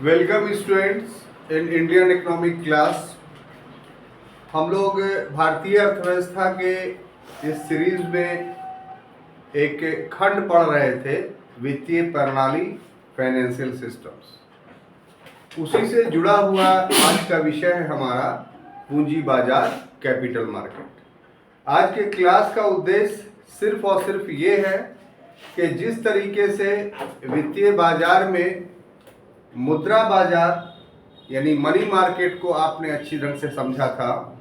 Welcome students in Indian economic class. हम लोग भारतीय अर्थव्यवस्था के इस सीरीज में एक खंड पढ़ रहे थे, वित्तीय प्रणाली, फाइनेंशियल सिस्टम्स। उसी से जुड़ा हुआ आज का विषय है हमारा पूंजी बाजार, कैपिटल मार्केट। आज के क्लास का उद्देश्य सिर्फ और सिर्फ ये है कि जिस तरीके से वित्तीय बाजार में मुद्रा बाजार यानी मनी मार्केट को आपने अच्छी ढंग से समझा था,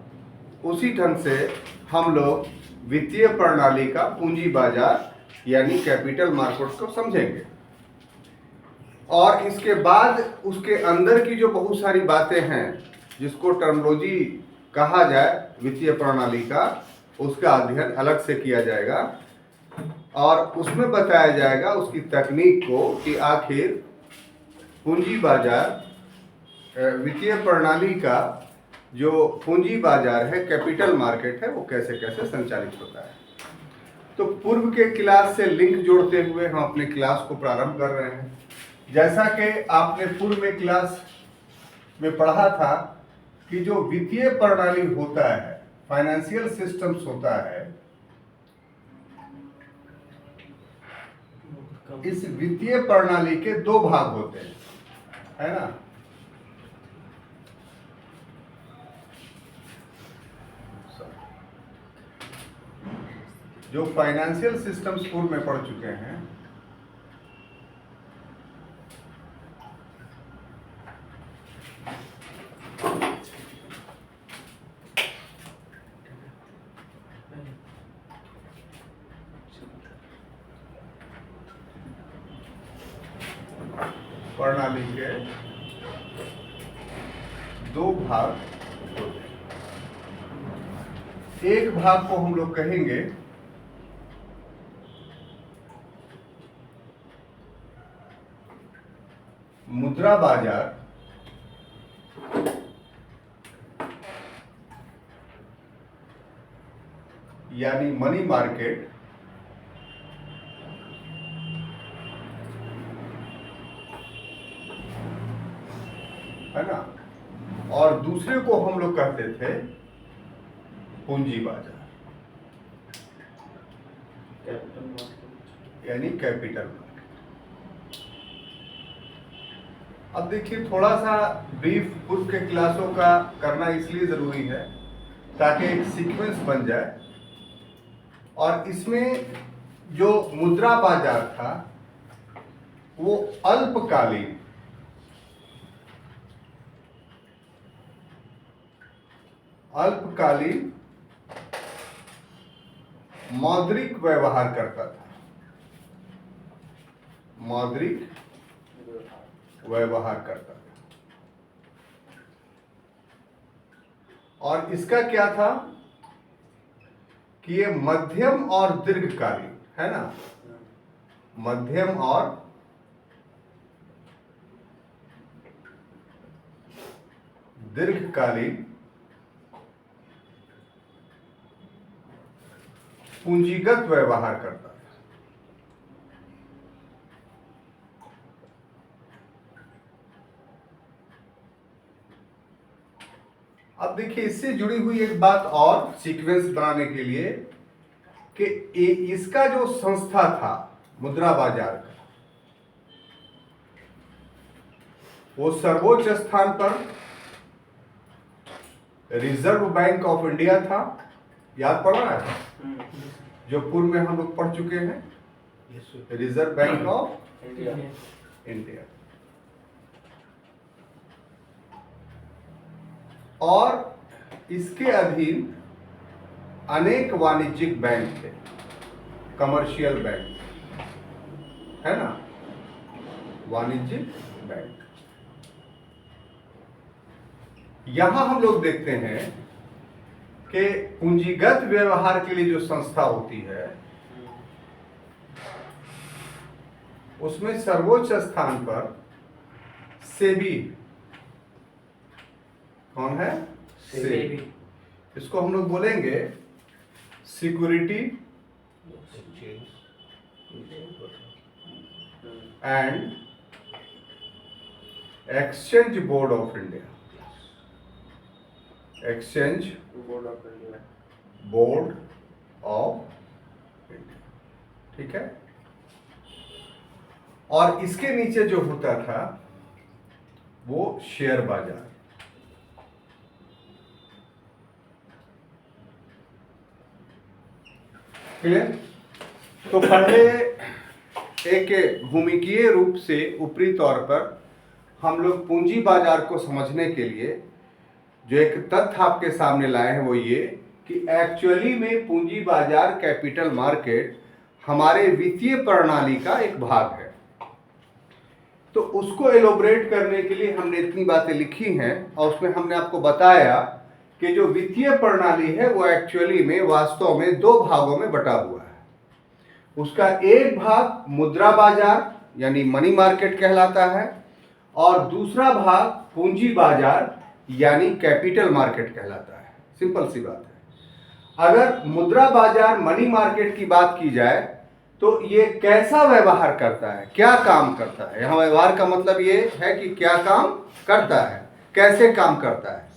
उसी ढंग से हम लोग वित्तीय प्रणाली का पूंजी बाजार यानी कैपिटल मार्केट को समझेंगे। और इसके बाद उसके अंदर की जो बहुत सारी बातें हैं, जिसको टर्मिनोलॉजी कहा जाए वित्तीय प्रणाली का, उसका अध्ययन अलग से किया जाएगा और उसमें बताया जाएगा उसकी तकनीक को कि आखिर पूंजी बाजार वित्तीय प्रणाली का जो पूंजी बाजार है, कैपिटल मार्केट है, वो कैसे कैसे संचालित होता है। तो पूर्व के क्लास से लिंक जोड़ते हुए हम अपने क्लास को प्रारंभ कर रहे हैं। जैसा कि आपने पूर्व में क्लास में पढ़ा था कि जो वित्तीय प्रणाली होता है, फाइनेंशियल सिस्टम्स होता है, इस वित्तीय प्रणाली के दो भाग होते हैं, है ना। जो फाइनेंशियल सिस्टम्स पूर्व में पढ़ चुके हैं, प्रणाली के दो भाग होते हैं। एक भाग को हम लोग कहेंगे मुद्रा बाजार, यानी मनी मार्केट, है ना। और दूसरे को हम लोग कहते थे पूंजी बाजार यानी कैपिटल मार्केट। अब देखिए, थोड़ा सा ब्रीफ पूर्व के क्लासों का करना इसलिए जरूरी है ताकि एक सीक्वेंस बन जाए। और इसमें जो मुद्रा बाजार था वो अल्पकालीन मौद्रिक व्यवहार करता था, मौद्रिक व्यवहार करता था। और इसका क्या था कि ये मध्यम और दीर्घकालीन, है ना, मध्यम और दीर्घकालीन पूंजीगत व्यवहार करता है। अब देखिए, इससे जुड़ी हुई एक बात और सीक्वेंस बनाने के लिए कि इसका जो संस्था था मुद्रा बाजार का, वो सर्वोच्च स्थान पर रिजर्व बैंक ऑफ इंडिया था। याद पड़ा है जो पूर्व में हम लोग पढ़ चुके हैं, रिजर्व बैंक ऑफ इंडिया। और इसके अधीन अनेक वाणिज्यिक बैंक थे, कमर्शियल बैंक, है ना, वाणिज्यिक बैंक। यहां हम लोग देखते हैं कि पूंजीगत व्यवहार के लिए जो संस्था होती है, उसमें सर्वोच्च स्थान पर सेबी। कौन है? सेबी। इसको हम लोग बोलेंगे security and exchange board of India, exchange board of India, board of India, ठीक है। और इसके नीचे जो होता था वो शेयर बाजार। क्लियर? तो पहले एक भूमिकीय रूप से ऊपरी तौर पर हम लोग पूंजी बाजार को समझने के लिए जो एक तथ्य आपके सामने लाए हैं वो ये कि एक्चुअली में पूंजी बाजार, कैपिटल मार्केट हमारे वित्तीय प्रणाली का एक भाग है। तो उसको एलोबरेट करने के लिए हमने इतनी बातें लिखी हैं और उसमें हमने आपको बताया कि जो वित्तीय प्रणाली है वो एक्चुअली में वास्तव में दो भागों में बटा हुआ है। उसका एक भाग मुद्रा बाजार यानी मनी मार्केट कहलाता है और दूसरा भाग पूंजी बाजार यानी कैपिटल मार्केट कहलाता है। सिंपल सी बात है। अगर मुद्रा बाजार, मनी मार्केट की बात की जाए तो ये कैसा व्यवहार करता है, क्या काम करता है। यहाँ व्यवहार का मतलब ये है कि क्या काम करता है, कैसे काम करता है।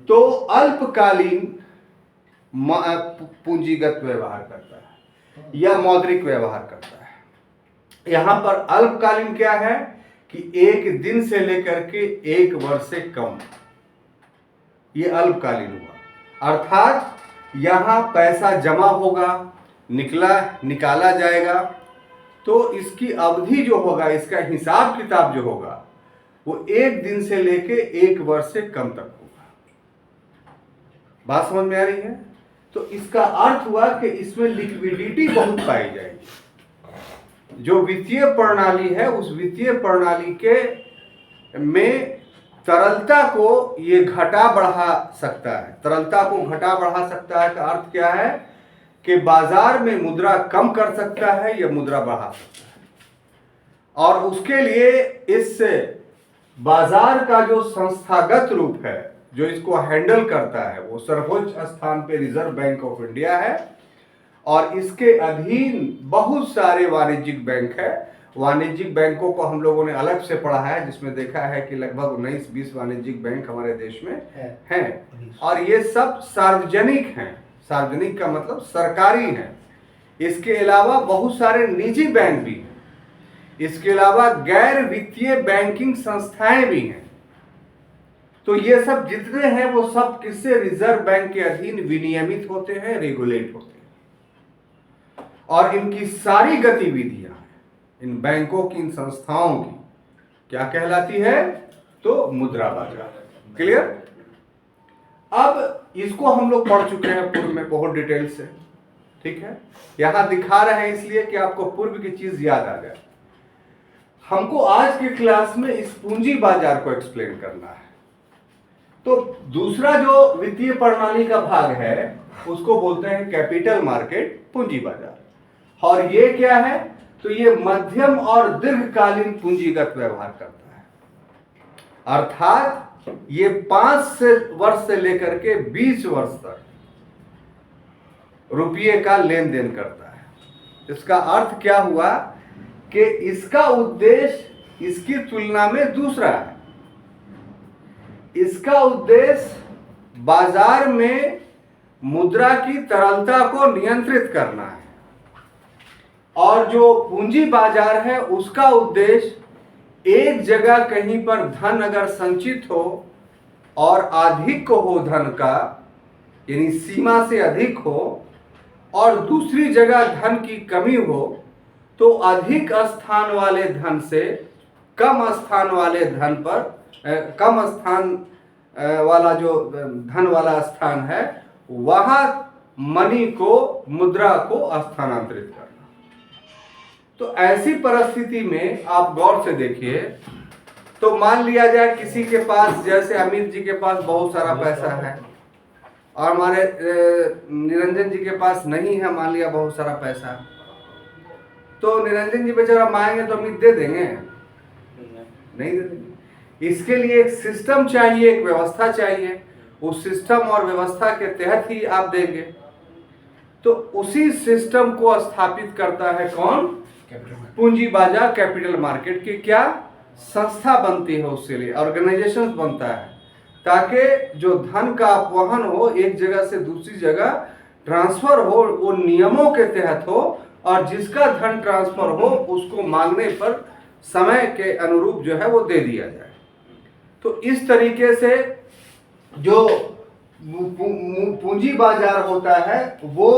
तो अल्पकालीन पूंजीगत व्यवहार करता है या मौद्रिक व्यवहार करता है। यहां पर अल्पकालीन क्या है कि एक दिन से लेकर के एक वर्ष से कम, ये अल्पकालीन हुआ। अर्थात यहां पैसा जमा होगा, निकाला जाएगा, तो इसकी अवधि जो होगा, इसका हिसाब किताब जो होगा वो एक दिन से लेके एक वर्ष से कम तक होगा। बात समझ में आ रही है? तो इसका अर्थ हुआ कि इसमें लिक्विडिटी बहुत पाई जाएगी। जो वित्तीय प्रणाली है उस वित्तीय प्रणाली के में तरलता को ये घटा बढ़ा सकता है। तरलता को घटा बढ़ा सकता है का अर्थ क्या है कि बाजार में मुद्रा कम कर सकता है या मुद्रा बढ़ा सकता है। और उसके लिए इस बाजार का जो संस्थागत रूप है जो इसको हैंडल करता है वो सर्वोच्च स्थान पे रिजर्व बैंक ऑफ इंडिया है और इसके अधीन बहुत सारे वाणिज्यिक बैंक है। वाणिज्यिक बैंकों को हम लोगों ने अलग से पढ़ा है जिसमें देखा है कि लगभग 19-20 वाणिज्यिक बैंक हमारे देश में हैं और ये सब सार्वजनिक हैं। सार्वजनिक का मतलब सरकारी हैं। इसके अलावा बहुत सारे निजी बैंक भी हैं। इसके अलावा गैर वित्तीय बैंकिंग संस्थाएं भी हैं। तो ये सब जितने हैं वो सब किससे, रिजर्व बैंक के अधीन विनियमित होते हैं, रेगुलेट होते हैं और इनकी सारी गतिविधियां इन बैंकों की, इन संस्थाओं की क्या कहलाती है, तो मुद्रा बाजार। क्लियर? अब इसको हम लोग पढ़ चुके हैं पूर्व में बहुत डिटेल से, ठीक है। यहां दिखा रहे हैं इसलिए कि आपको पूर्व की चीज याद आ जाए। हमको आज की क्लास में इस पूंजी बाजार को एक्सप्लेन करना है। तो दूसरा जो वित्तीय प्रणाली का भाग है उसको बोलते हैं कैपिटल मार्केट, पूंजी बाजार। और ये क्या है, तो ये मध्यम और दीर्घकालीन पूंजीगत व्यवहार करता है। अर्थात ये 5 वर्ष से लेकर के 20 वर्ष तक रुपये का लेन देन करता है। इसका अर्थ क्या हुआ कि इसका उद्देश्य इसकी तुलना में दूसरा है। इसका उद्देश्य बाजार में मुद्रा की तरलता को नियंत्रित करना है और जो पूंजी बाजार है उसका उद्देश्य एक जगह कहीं पर धन अगर संचित हो और अधिक हो धन का, यानी सीमा से अधिक हो, और दूसरी जगह धन की कमी हो तो अधिक स्थान वाले धन से कम स्थान वाले धन पर कम स्थान वाला जो धन वाला स्थान है वहां मनी को, मुद्रा को स्थानांतरित करना। तो ऐसी परिस्थिति में आप गौर से देखिए, तो मान लिया जाए किसी के पास, जैसे अमित जी के पास बहुत सारा पैसा है और हमारे निरंजन जी के पास नहीं है, मान लिया बहुत सारा पैसा, तो निरंजन जी बेचारा मांगेंगे तो अमित दे देंगे? नहीं दे देंगे। इसके लिए एक सिस्टम चाहिए, एक व्यवस्था चाहिए। उस सिस्टम और व्यवस्था के तहत ही आप देंगे। तो उसी सिस्टम को स्थापित करता है कौन? पूंजी बाजार, कैपिटल मार्केट की क्या संस्था बनती है, उसके लिए ऑर्गेनाइजेशन बनता है, ताकि जो धन का अपवहन हो, एक जगह से दूसरी जगह ट्रांसफर हो, वो नियमों के तहत हो, और जिसका धन ट्रांसफर हो उसको मांगने पर समय के अनुरूप जो है वो दे दिया जाए। तो इस तरीके से जो पूंजी बाजार होता है वो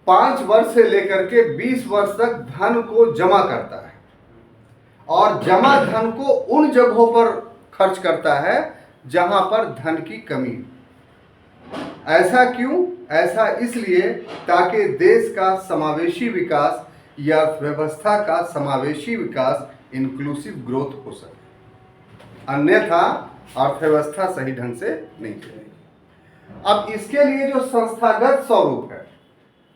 5 वर्ष से लेकर के 20 वर्ष तक धन को जमा करता है, और जमा धन को उन जगहों पर खर्च करता है जहां पर धन की कमी। ऐसा क्यों? ऐसा इसलिए ताकि देश का समावेशी विकास या अर्थव्यवस्था का समावेशी विकास, इंक्लूसिव ग्रोथ हो सके, अन्यथा अर्थव्यवस्था सही ढंग से नहीं चलेगी। अब इसके लिए जो संस्थागत स्वरूप है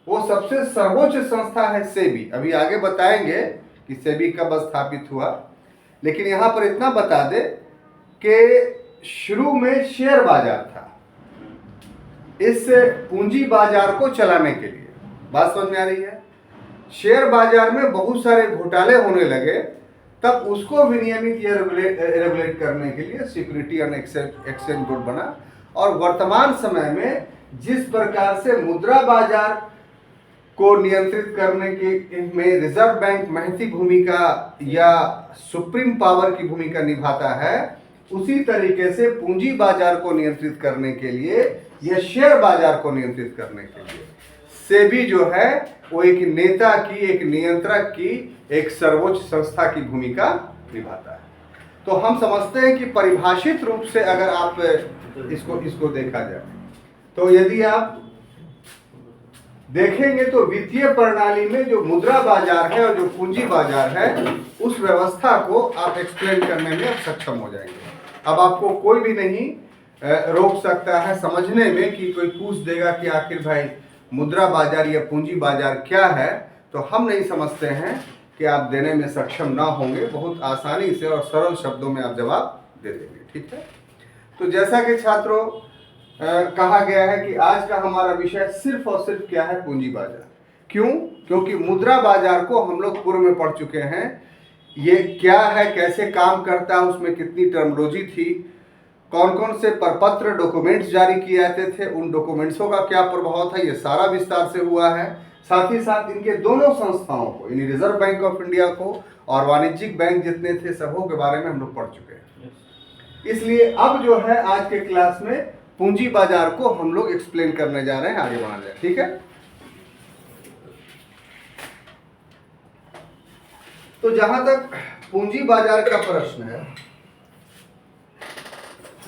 वो सबसे सर्वोच्च संस्था है सेबी। अभी आगे बताएंगे कि सेबी कब स्थापित हुआ, लेकिन यहां पर इतना बता दे कि शुरू में शेयर बाजार था इस पूंजी बाजार को चलाने के लिए। बात समझ में आ रही है? शेयर बाजार में बहुत सारे घोटाले होने लगे, तब उसको विनियमित या रेगुलेट करने के लिए सिक्योरिटी एंड एक्सचेंज बोर्ड बना। और वर्तमान समय में जिस प्रकार से मुद्रा बाजार को नियंत्रित करने के में रिजर्व बैंक महती भूमिका या सुप्रीम पावर की भूमिका निभाता है, उसी तरीके से पूंजी बाजार को नियंत्रित करने के लिए या शेयर बाजार को नियंत्रित करने के लिए सेबी जो है वो एक नेता की, एक नियंत्रक की, एक सर्वोच्च संस्था की भूमिका निभाता है। तो हम समझते हैं कि परिभाषित रूप से अगर आप इसको देखा जाए, तो यदि आप देखेंगे तो वित्तीय प्रणाली में जो मुद्रा बाजार है और जो पूंजी बाजार है, उस व्यवस्था को आप एक्सप्लेन करने में सक्षम हो जाएंगे। अब आपको कोई भी नहीं रोक सकता है समझने में कि कोई पूछ देगा कि आखिर भाई मुद्रा बाजार या पूंजी बाजार क्या है, तो हम नहीं समझते हैं कि आप देने में सक्षम ना होंगे। बहुत आसानी से और सरल शब्दों में आप जवाब दे देंगे। ठीक है? तो जैसा कि छात्रों कहा गया है कि आज का हमारा विषय सिर्फ और सिर्फ क्या है? पूंजी बाजार। क्यों? क्योंकि मुद्रा बाजार को हम लोग पूर्व में पढ़ चुके हैं। ये क्या है, कैसे काम करता है, उसमें कितनी टर्मोलॉजी थी, कौन कौन से प्रपत्र डॉक्यूमेंट्स जारी किए जाते थे, उन डॉक्यूमेंट्सों का क्या प्रभाव था, ये सारा विस्तार से हुआ है। साथ ही साथ इनके दोनों संस्थाओं को, यानी रिजर्व बैंक ऑफ इंडिया को और वाणिज्यिक बैंक जितने थे सबों के बारे में हम लोग पढ़ चुके हैं। इसलिए अब जो है आज के क्लास में पूंजी बाजार को हम लोग एक्सप्लेन करने जा रहे हैं, आगे बढ़ा जाए। ठीक है? तो जहां तक पूंजी बाजार का प्रश्न है,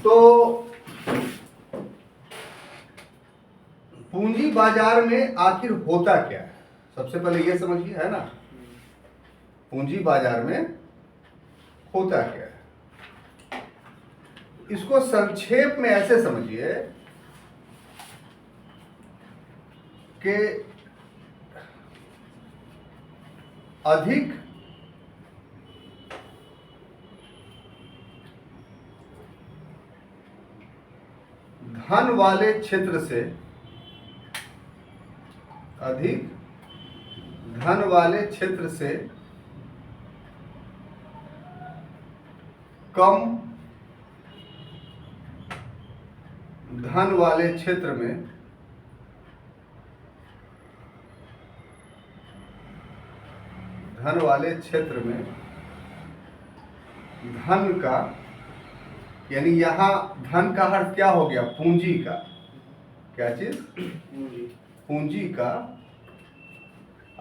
तो पूंजी बाजार में आखिर होता क्या है? सबसे पहले ये समझिए, है ना, पूंजी बाजार में होता क्या है। इसको संक्षेप में ऐसे समझिए कि अधिक धन वाले क्षेत्र से, अधिक धन वाले क्षेत्र से कम धन वाले क्षेत्र में धन का, यानी यहां धन का अर्थ क्या हो गया? पूंजी का। क्या चीज? पूंजी का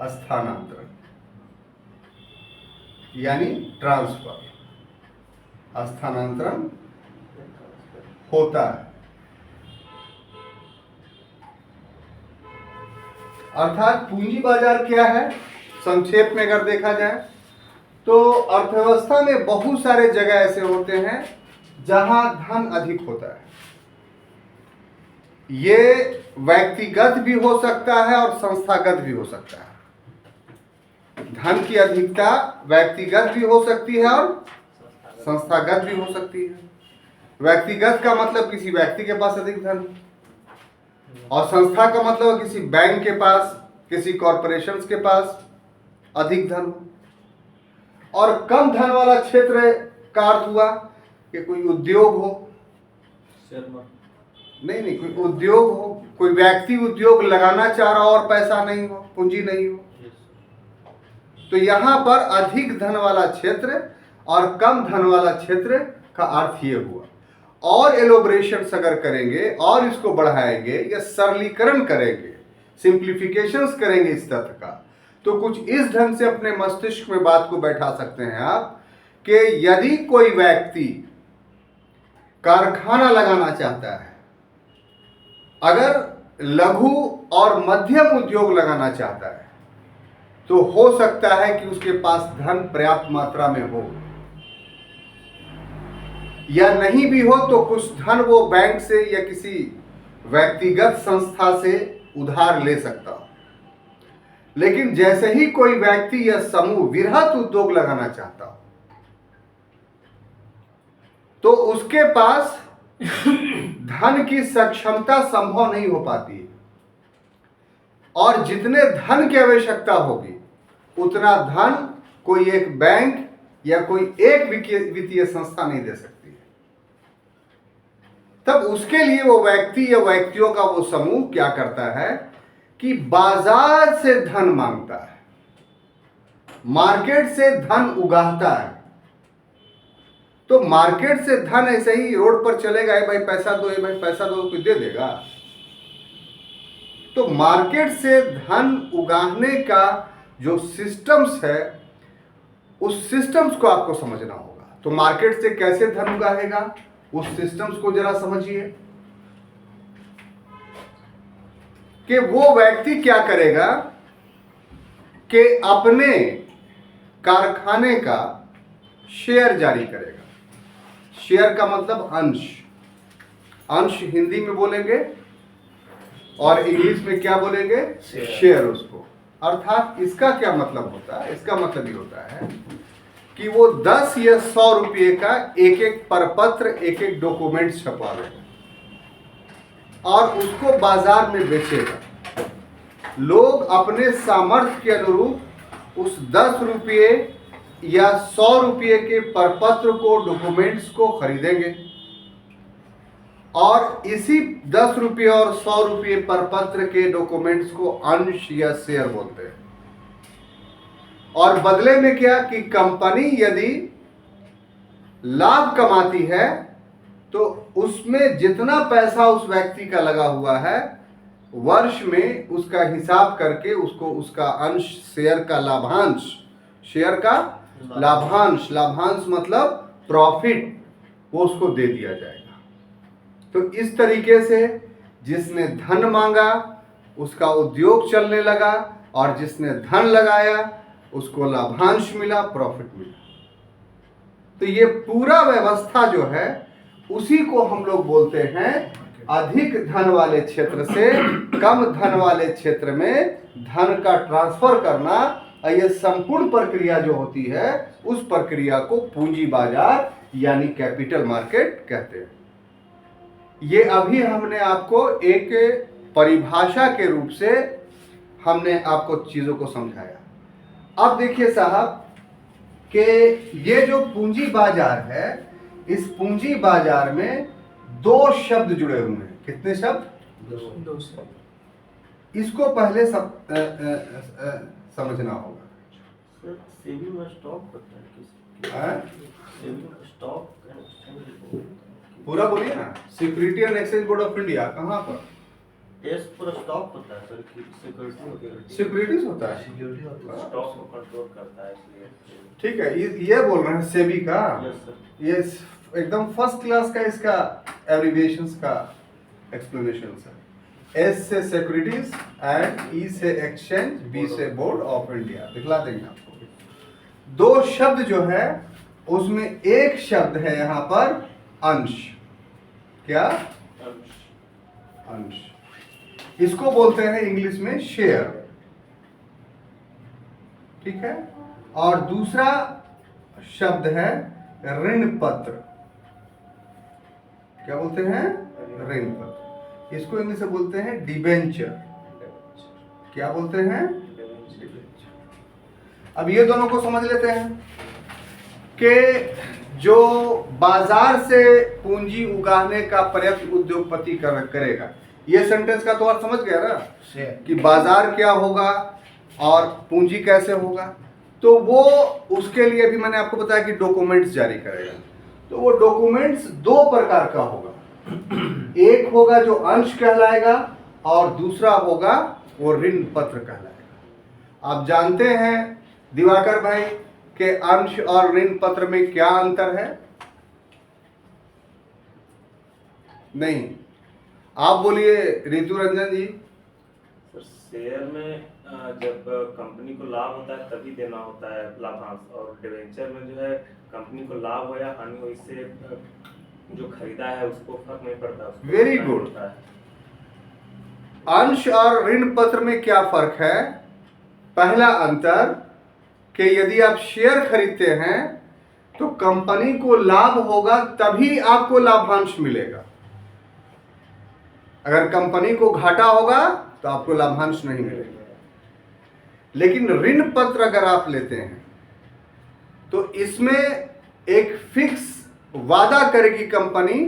स्थानांतरण, यानी ट्रांसफर, स्थानांतरण होता है। अर्थात पूंजी बाजार क्या है? संक्षेप में अगर देखा जाए तो अर्थव्यवस्था में बहुत सारे जगह ऐसे होते हैं जहां धन अधिक होता है। ये व्यक्तिगत भी हो सकता है और संस्थागत भी हो सकता है। धन की अधिकता व्यक्तिगत भी हो सकती है और संस्थागत भी हो सकती है। व्यक्तिगत का मतलब किसी व्यक्ति के पास अधिक धन, और संस्था का मतलब किसी बैंक के पास, किसी कॉरपोरेशंस के पास अधिक धन। और कम धन वाला क्षेत्र का अर्थ हुआ कि कोई उद्योग हो, नहीं, कोई उद्योग हो, कोई व्यक्ति उद्योग लगाना चाह रहा हो और पैसा नहीं हो, पूंजी नहीं हो। तो यहां पर अधिक धन वाला क्षेत्र और कम धन वाला क्षेत्र का अर्थ ये हुआ। और एलोब्रेशन अगर करेंगे और इसको बढ़ाएंगे या सरलीकरण करेंगे, सिंप्लीफिकेशंस करेंगे इस तथ्य का, तो कुछ इस ढंग से अपने मस्तिष्क में बात को बैठा सकते हैं आप कि यदि कोई व्यक्ति कारखाना लगाना चाहता है, अगर लघु और मध्यम उद्योग लगाना चाहता है, तो हो सकता है कि उसके पास धन पर्याप्त मात्रा में हो, या नहीं भी हो तो कुछ धन वो बैंक से या किसी व्यक्तिगत संस्था से उधार ले सकता हो। लेकिन जैसे ही कोई व्यक्ति या समूह वृहत उद्योग लगाना चाहता हो, तो उसके पास धन की सक्षमता संभव नहीं हो पाती है, और जितने धन की आवश्यकता होगी उतना धन कोई एक बैंक या कोई एक वित्तीय संस्था नहीं दे सकती है। तब उसके लिए वो व्यक्ति या व्यक्तियों का वो समूह क्या करता है कि बाजार से धन मांगता है, मार्केट से धन उगाहता है। तो मार्केट से धन ऐसे ही रोड पर चलेगा, भाई पैसा दो, भाई पैसा दो, कोई दे देगा? तो मार्केट से धन उगाने का जो सिस्टम्स है, उस सिस्टम्स को आपको समझना होगा। तो मार्केट से कैसे धन उगाएगा, उस सिस्टम्स को जरा समझिए कि वो व्यक्ति क्या करेगा कि अपने कारखाने का शेयर जारी करेगा। शेयर का मतलब अंश, अंश हिंदी में बोलेंगे और इंग्लिश में क्या बोलेंगे? शेयर उसको। अर्थात इसका क्या मतलब होता है? इसका मतलब ये होता है कि वो 10 या 100 रुपये का एक एक परपत्र, एक एक डॉक्यूमेंट छपवाएगा और उसको बाजार में बेचेगा। लोग अपने सामर्थ्य के अनुरूप उस 10 रुपये या 100 रुपये के परपत्र को, डॉक्यूमेंट्स को खरीदेंगे और इसी 10 रुपये और 100 रुपये परपत्र के डॉक्यूमेंट्स को अंश या शेयर बोलते हैं। और बदले में क्या कि कंपनी यदि लाभ कमाती है तो उसमें जितना पैसा उस व्यक्ति का लगा हुआ है, वर्ष में उसका हिसाब करके उसको उसका अंश, शेयर का लाभांश, शेयर का लाभांश, लाभांश मतलब प्रॉफिट, वो उसको दे दिया जाएगा। तो इस तरीके से जिसने धन मांगा उसका उद्योग चलने लगा, और जिसने धन लगाया उसको लाभांश मिला, प्रॉफिट मिला। तो ये पूरा व्यवस्था जो है उसी को हम लोग बोलते हैं अधिक धन वाले क्षेत्र से कम धन वाले क्षेत्र में धन का ट्रांसफर करना। ये संपूर्ण प्रक्रिया जो होती है उस प्रक्रिया को पूंजी बाजार यानी कैपिटल मार्केट कहते हैं। ये अभी हमने आपको एक परिभाषा के रूप से हमने आपको चीज़ों को समझाया। अब देखिए साहब कि ये जो पूंजी बाजार है, इस पूंजी बाजार में 2 शब्द जुड़े हुए हैं। कितने शब्द? 2 शब्द। इसको पहले समझना होगा। सर, सेविंग और स्टॉक होता है किसी? सेविंग और स्टॉक एंड एक्सचेंज पूरा बोलिए ना। Security and exchange board of India कहाँ पर? एस पूरा स्टॉक होता है सर, कि सिक्योरिटी होती है? सिक्योरिटीज होता है, सिक्योरिटी होता है, स्टॉक को कंट्रोल करता है इसलिए। ठीक है, ये बोल रहे हैं सेबी का। Yes sir. ये एकदम फर्स्ट क्लास का इसका एब्रिविएशंस का एक्सप्लेनेशन सर। एस से सिक्योरिटीज एंड ई से एक्सचेंज, बी से बोर्ड ऑफ इंडिया। दिखला देंगे आपको। 2 शब्द जो है उसमें एक शब्द है यहाँ पर अंश। क्या? अंश। इसको बोलते हैं इंग्लिश में शेयर, ठीक है। और दूसरा शब्द है ऋण पत्र। क्या बोलते हैं? ऋण पत्र। इसको इंग्लिश में बोलते हैं डिबेंचर। क्या बोलते हैं? डिबेंचर। अब ये दोनों को समझ लेते हैं। कि जो बाजार से पूंजी उगाने का प्रयत्न उद्योगपति करेगा, ये सेंटेंस का तो आप समझ गया ना कि बाजार क्या होगा और पूंजी कैसे होगा। तो वो उसके लिए भी मैंने आपको बताया कि डॉक्यूमेंट्स जारी करेगा। तो वो डॉक्यूमेंट्स दो प्रकार का होगा, एक होगा जो अंश कहलाएगा और दूसरा होगा वो ऋण पत्र कहलाएगा। आप जानते हैं दिवाकर भाई कि अंश और ऋण पत्र में क्या अंतर है? नहीं, आप बोलिए रितु रंजन जी। सर शेयर में जब कंपनी को लाभ होता है तभी देना होता है लाभांश, और डिवेंचर में जो है कंपनी को लाभ हो या हानि हो इससे जो खरीदा है उसको फर्क नहीं पड़ता। Very good. अंश और ऋण पत्र में क्या फर्क है? पहला अंतर कि यदि आप शेयर खरीदते हैं तो कंपनी को लाभ होगा तभी आपको लाभांश मिलेगा। अगर कंपनी को घाटा होगा तो आपको लाभांश नहीं मिलेगा। लेकिन ऋण पत्र अगर आप लेते हैं तो इसमें एक फिक्स वादा करेगी कंपनी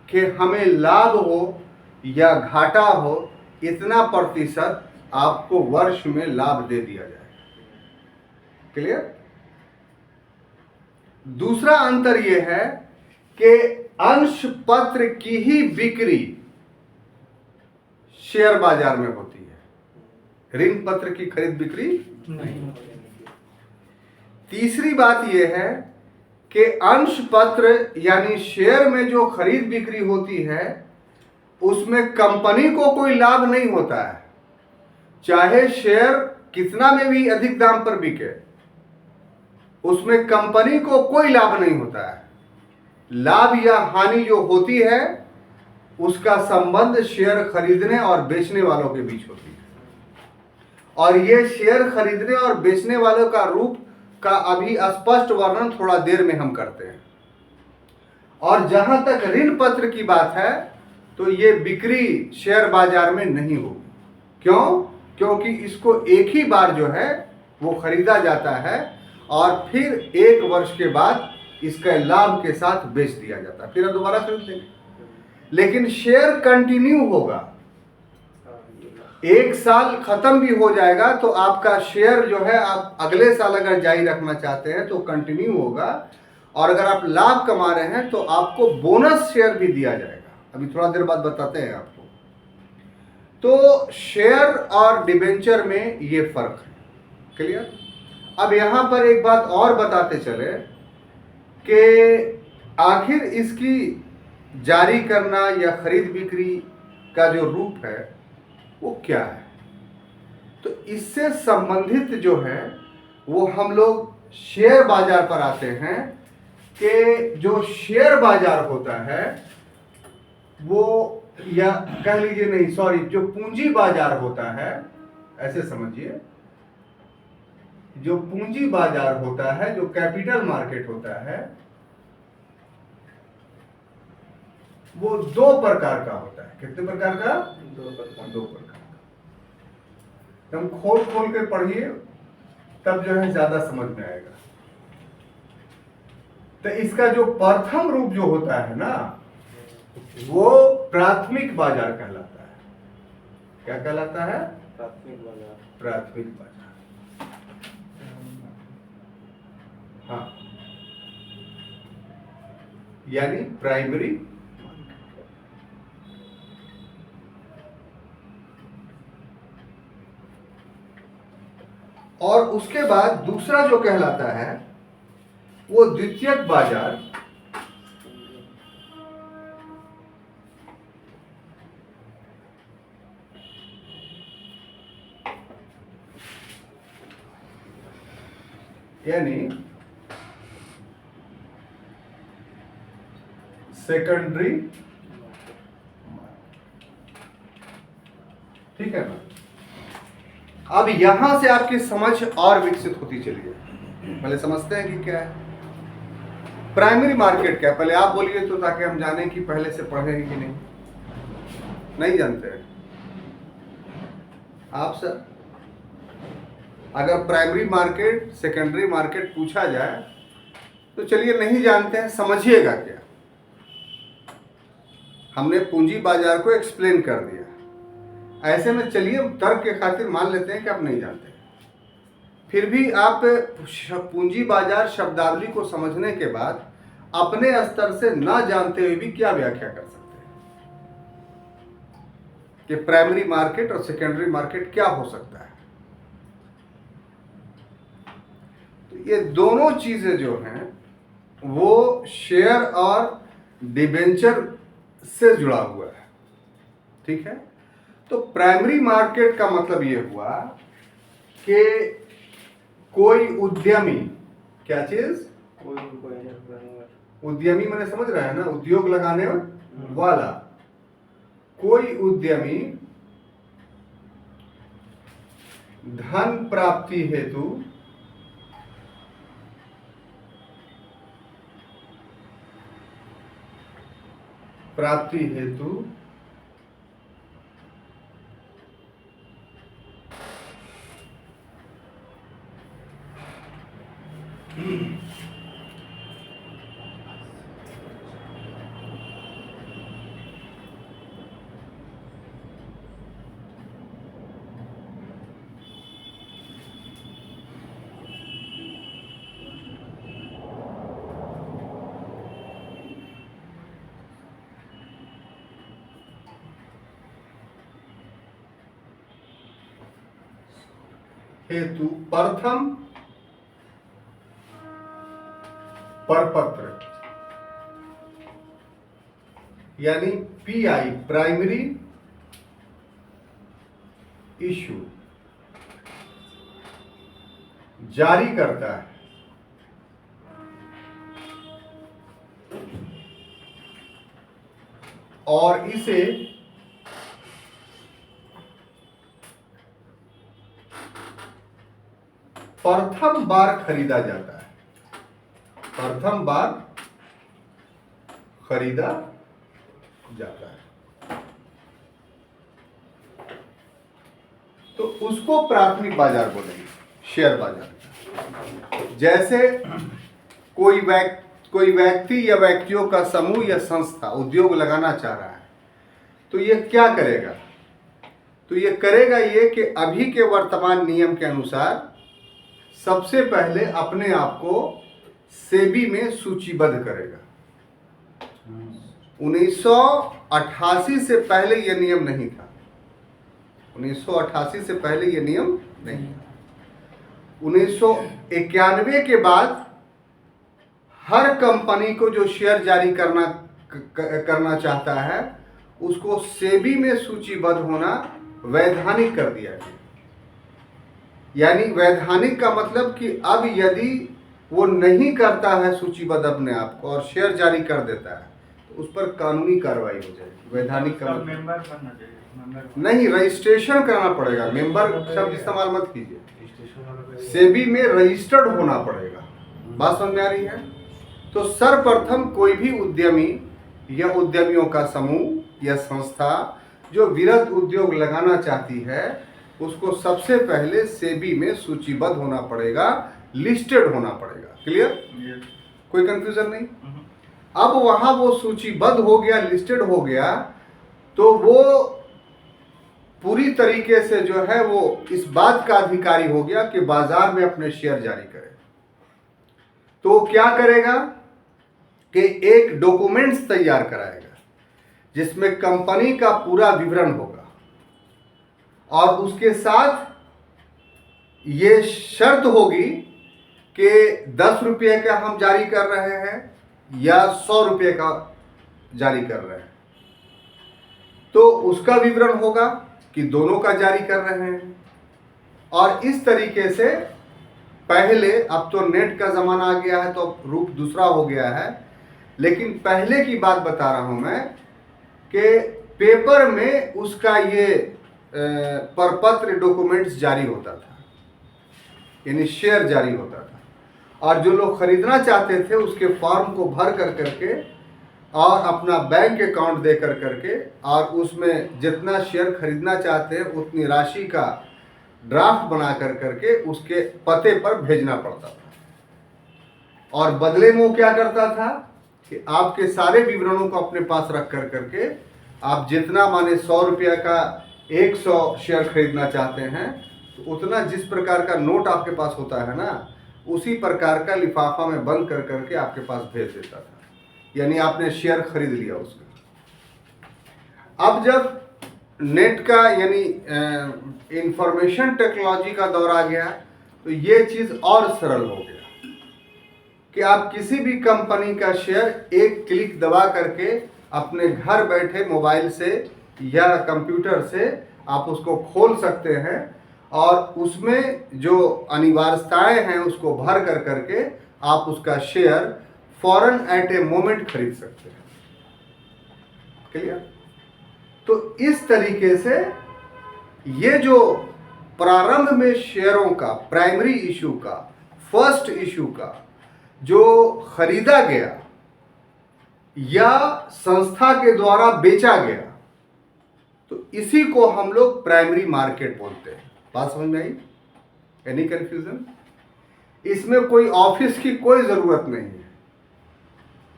कि हमें लाभ हो या घाटा हो, इतना प्रतिशत आपको वर्ष में लाभ दे दिया जाएगा। क्लियर? दूसरा अंतर यह है कि अंश पत्र की ही बिक्री शेयर बाजार में होती है, ऋण पत्र की खरीद बिक्री नहीं। तीसरी बात यह है कि अंश पत्र यानी शेयर में जो खरीद बिक्री होती है उसमें कंपनी को कोई लाभ नहीं होता है, चाहे शेयर कितना में भी अधिक दाम पर बिके, उसमें कंपनी को कोई लाभ नहीं होता है। लाभ या हानि जो होती है उसका संबंध शेयर खरीदने और बेचने वालों के बीच होती है, और ये शेयर खरीदने और बेचने वालों का रूप का अभी स्पष्ट वर्णन थोड़ा देर में हम करते हैं। और जहां तक ऋण पत्र की बात है तो ये बिक्री शेयर बाजार में नहीं होगी। क्यों? क्योंकि इसको एक ही बार जो है वो खरीदा जाता है और फिर एक वर्ष के बाद इसका लाभ के साथ बेच दिया जाता है, फिर हम दोबारा खरीद देंगे। लेकिन शेयर कंटिन्यू होगा, एक साल खत्म भी हो जाएगा तो आपका शेयर जो है आप अगले साल अगर जारी रखना चाहते हैं तो कंटिन्यू होगा, और अगर आप लाभ कमा रहे हैं तो आपको बोनस शेयर भी दिया जाएगा। अभी थोड़ा देर बाद बताते हैं आपको। तो शेयर और डिबेंचर में ये फर्क है। क्लियर? अब यहां पर एक बात और बताते चले कि आखिर इसकी जारी करना या खरीद बिक्री का जो रूप है वो क्या है। तो इससे संबंधित जो है वो हम लोग शेयर बाजार पर आते हैं कि जो शेयर बाजार होता है वो, या कह लीजिए नहीं सॉरी, जो पूंजी बाजार होता है, ऐसे समझिए, जो पूंजी बाजार होता है, जो कैपिटल मार्केट होता है, वो दो प्रकार का होता है। कितने प्रकार का? दो प्रकार का। हम खोल खोल के पढ़िए तब जो है ज्यादा समझ में आएगा। तो इसका जो प्रथम रूप जो होता है ना वो प्राथमिक बाजार कहलाता है। क्या कहलाता है? प्राथमिक बाजार। प्राथमिक बाजार। हाँ, यानी प्राइमरी और उसके बाद दूसरा जो कहलाता है वो द्वितीयक बाजार, यानी सेकेंडरी। ठीक है ना? अब यहां से आपकी समझ और विकसित होती चली है। पहले समझते हैं कि क्या है प्राइमरी मार्केट। क्या पहले आप बोलिए तो, ताकि हम जाने कि पहले से पढ़े हैं कि नहीं जानते हैं आप सर। अगर प्राइमरी मार्केट सेकेंडरी मार्केट पूछा जाए तो चलिए नहीं जानते हैं, समझिएगा क्या। हमने पूंजी बाजार को एक्सप्लेन कर दिया। ऐसे में चलिए तर्क के खातिर मान लेते हैं कि आप नहीं जानते, फिर भी आप पूंजी बाजार शब्दावली को समझने के बाद अपने स्तर से ना जानते हुए भी क्या व्याख्या कर सकते हैं कि प्राइमरी मार्केट और सेकेंडरी मार्केट क्या हो सकता है। तो ये दोनों चीजें जो हैं वो शेयर और डिबेंचर से जुड़ा हुआ है, ठीक है। तो प्राइमरी मार्केट का मतलब ये हुआ कि कोई उद्यमी, क्या चीज, उद्यमी मैंने समझ रहा है ना, उद्योग लगाने वाला, कोई उद्यमी धन प्राप्ति हेतु प्रथम परपत्र यानी पीआई, प्राइमरी इशू जारी करता है। और इसे प्रथम बार खरीदा जाता है, प्रथम बार खरीदा जाता है, तो उसको प्राथमिक बाजार बोलेंगे, शेयर बाजार। जैसे कोई व्यक्ति या व्यक्तियों का समूह या संस्था उद्योग लगाना चाह रहा है, तो ये क्या करेगा, तो ये करेगा ये कि अभी के वर्तमान नियम के अनुसार सबसे पहले अपने आप को सेबी में सूचीबद्ध करेगा। 1988 से पहले यह नियम नहीं था, 1988 से पहले यह नियम नहीं था। 1991 के बाद हर कंपनी को जो शेयर जारी करना चाहता है उसको सेबी में सूचीबद्ध होना वैधानिक कर दिया गया। यानी वैधानिक का मतलब कि अब यदि वो नहीं करता है सूचीबद्ध अपने आप को और शेयर जारी कर देता है तो उस पर कानूनी कार्रवाई हो जाएगी। वैधानिक का मतलब मेंबर बनना चाहिए, नहीं, रजिस्ट्रेशन कराना पड़ेगा। मेंबर शब्द इस्तेमाल मत कीजिए, सेबी में रजिस्टर्ड होना पड़ेगा। बात समझ में आ रही है? तो सर्वप्रथम कोई भी उद्यमी या उद्यमियों का समूह या संस्था जो वृहद उद्योग लगाना चाहती है उसको सबसे पहले सेबी में सूचीबद्ध होना पड़ेगा, लिस्टेड होना पड़ेगा। क्लियर? कोई कंफ्यूजन नहीं। अब वहां वो सूचीबद्ध हो गया, लिस्टेड हो गया, तो वो पूरी तरीके से जो है वो इस बात का अधिकारी हो गया कि बाजार में अपने शेयर जारी करे। तो वो क्या करेगा कि एक डॉक्यूमेंट्स तैयार कराएगा जिसमें कंपनी का पूरा विवरण होगा और उसके साथ ये शर्त होगी कि 10 रुपये का हम जारी कर रहे हैं या 100 रुपये का जारी कर रहे हैं, तो उसका विवरण होगा कि दोनों का जारी कर रहे हैं। और इस तरीके से पहले, अब तो नेट का ज़माना आ गया है तो रूप दूसरा हो गया है, लेकिन पहले की बात बता रहा हूं मैं कि पेपर में उसका ये परपत्र डॉक्यूमेंट्स जारी होता था, यानी शेयर जारी होता था, और जो लोग खरीदना चाहते थे उसके फॉर्म को भर कर करके और अपना बैंक अकाउंट दे कर करके और उसमें जितना शेयर खरीदना चाहते हैं उतनी राशि का ड्राफ्ट बना कर करके उसके पते पर भेजना पड़ता था। और बदले में वो क्या करता था कि आपके सारे विवरणों को अपने पास रख कर करके आप जितना माने 100 रुपया का 100 शेयर खरीदना चाहते हैं तो उतना जिस प्रकार का नोट आपके पास होता है ना, उसी प्रकार का लिफाफा में बंद कर करके आपके पास भेज देता था, यानी आपने शेयर खरीद लिया उसका। अब जब नेट का यानी इंफॉर्मेशन टेक्नोलॉजी का दौर आ गया तो ये चीज़ और सरल हो गया कि आप किसी भी कंपनी का शेयर एक क्लिक दबा करके अपने घर बैठे मोबाइल से या कंप्यूटर से आप उसको खोल सकते हैं और उसमें जो अनिवार्यताएं हैं उसको भर कर करके आप उसका शेयर फौरन एट ए मोमेंट खरीद सकते हैं। क्लियर? तो इस तरीके से ये जो प्रारंभ में शेयरों का प्राइमरी इशू का फर्स्ट इशू का जो खरीदा गया या संस्था के द्वारा बेचा गया, तो इसी को हम लोग प्राइमरी मार्केट बोलते हैं। बात समझ में आई? Any confusion? इसमें कोई ऑफिस की कोई ज़रूरत नहीं है,